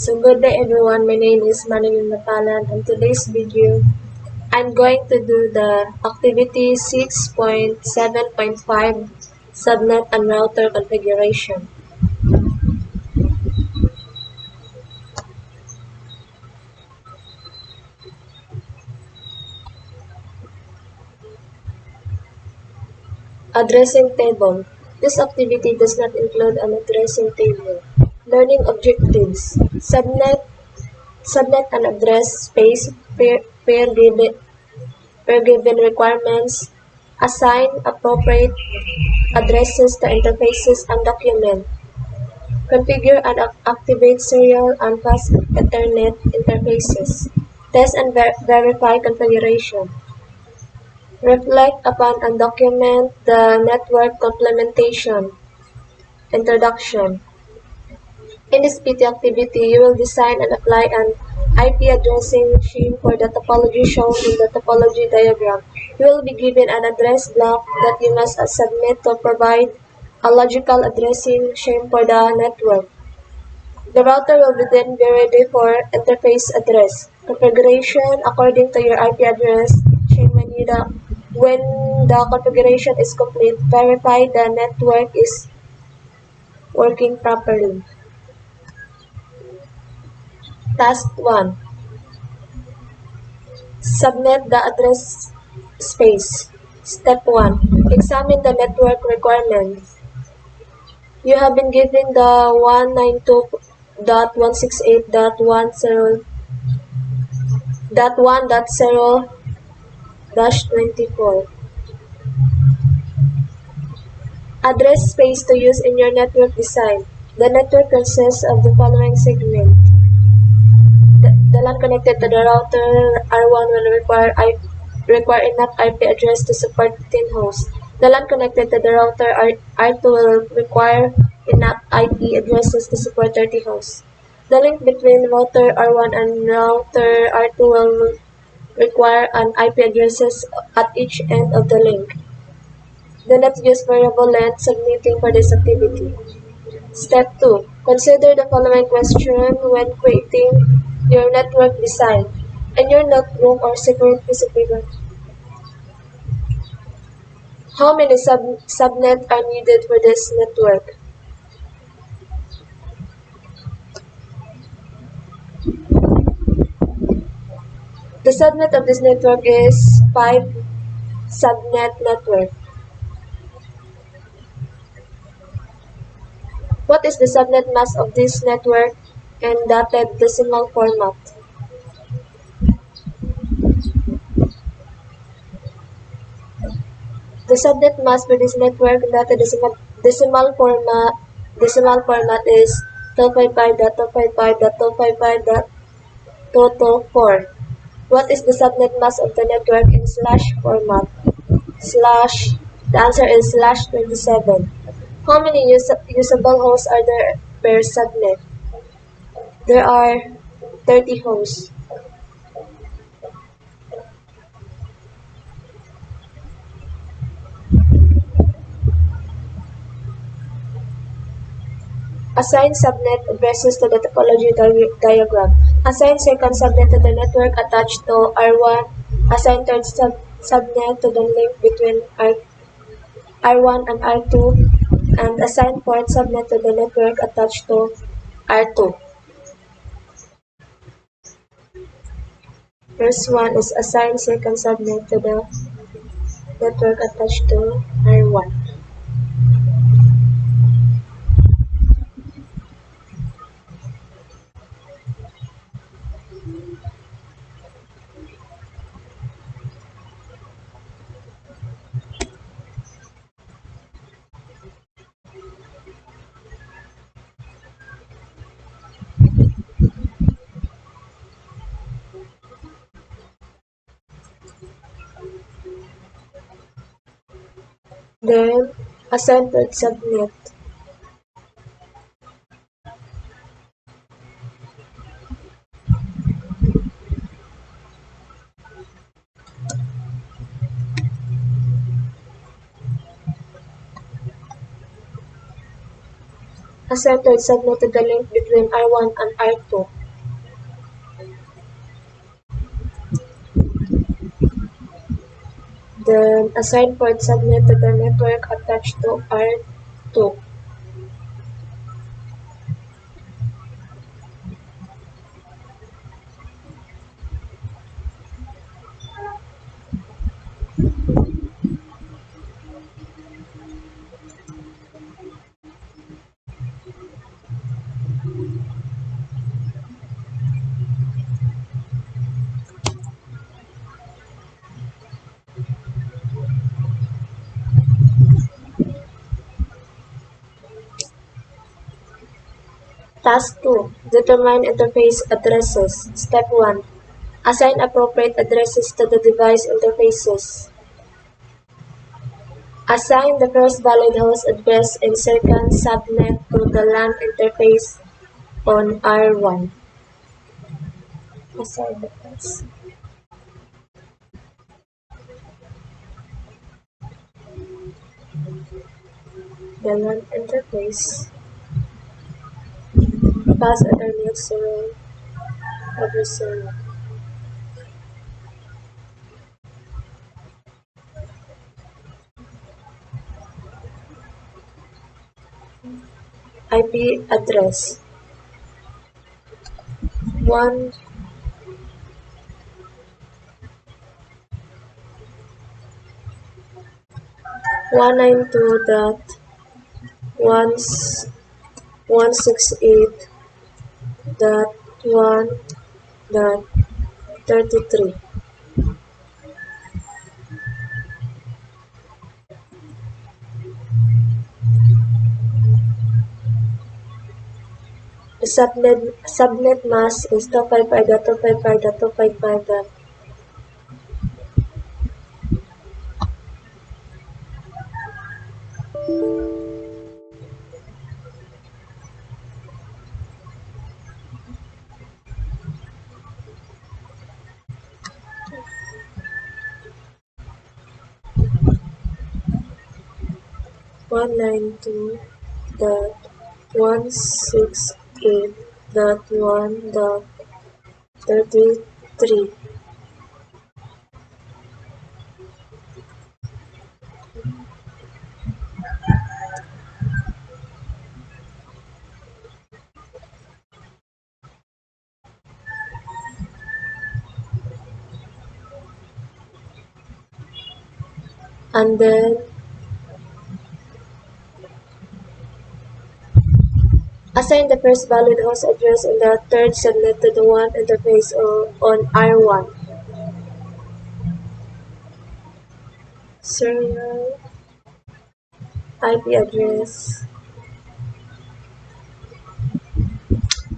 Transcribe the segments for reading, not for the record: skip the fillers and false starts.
So good day everyone, my name is Manilin Napalan and today's video I'm going to do the activity 6.7.5 subnet and router configuration. Addressing table. This activity does not include an addressing table. Learning objectives. Subnet and address space per given requirements. Assign appropriate addresses to interfaces and document. Configure and activate serial and fast Ethernet interfaces. Test and verify configuration. Reflect upon and document the network complementation. Introduction. In this PT activity, you will design and apply an IP addressing scheme for the topology shown in the topology diagram. You will be given an address block that you must submit to provide a logical addressing scheme for the network. The router will then be ready for interface address configuration according to your IP address chain. When the configuration is complete, verify the network is working properly. Task 1. Subnet the address space. Step 1. Examine the network requirements. You have been given the 192.168.1.0-24 address space to use in your network design. The network consists of the following segment. The LAN connected to the router R1 will require enough IP address to support 15 hosts. The LAN connected to the router R2 will require enough IP addresses to support 30 hosts. The link between router R1 and router R2 will require an IP addresses at each end of the link. Do not use variable length submitting for this activity. Step 2. Consider the following question when creating your network design. In your notebook or separate piece of paper, how many subnets are needed for this network? The subnet of this network is 5 subnet network. What is the subnet mask of this network in dotted decimal format? The subnet mask for this network in dotted decimal format is 255.255.255.224. What is the subnet mask of the network in slash format? The answer is /27. How many usable hosts are there per subnet? There are 30 hosts. Assign subnet addresses to the topology diagram. Assign second subnet to the network attached to R1. Assign third subnet to the link between R1 and R2. And assign fourth subnet to the network attached to R2. First one is assign second subnet to the network attached to R1. Then assign third subnet. Assign third subnet to the link between R1 and R2. then assign port subnet to the network attached to R2. Task 2. Determine interface addresses. Step 1. Assign appropriate addresses to the device interfaces. Assign the first valid host address and second subnet to the LAN interface on R1. Assign the first. The LAN interface. Pass Ethernet serial over serial. IP address 1 192.168.1.33. The subnet mask is 255.255.255. 192.168.1.33. And then assign the first valid host address and the third subnet to the one interface on R1. Serial IP address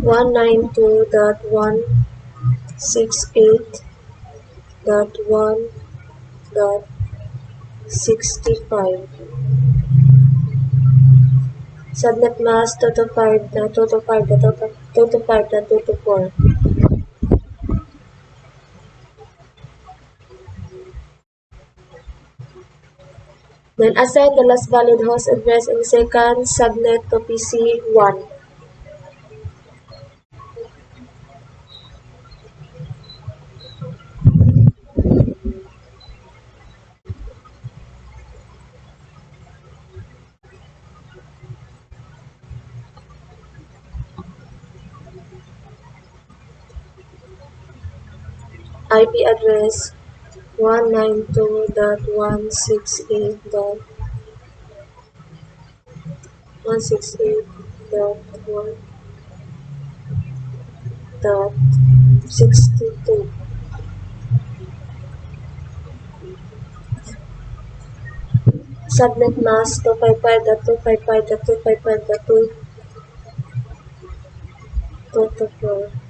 192.168.1.65. Subnet mask 225.225.224. Then assign the last valid host address and second subnet to PC1. IP address 192.168.1.62. Subnet mask 255.255.255.224.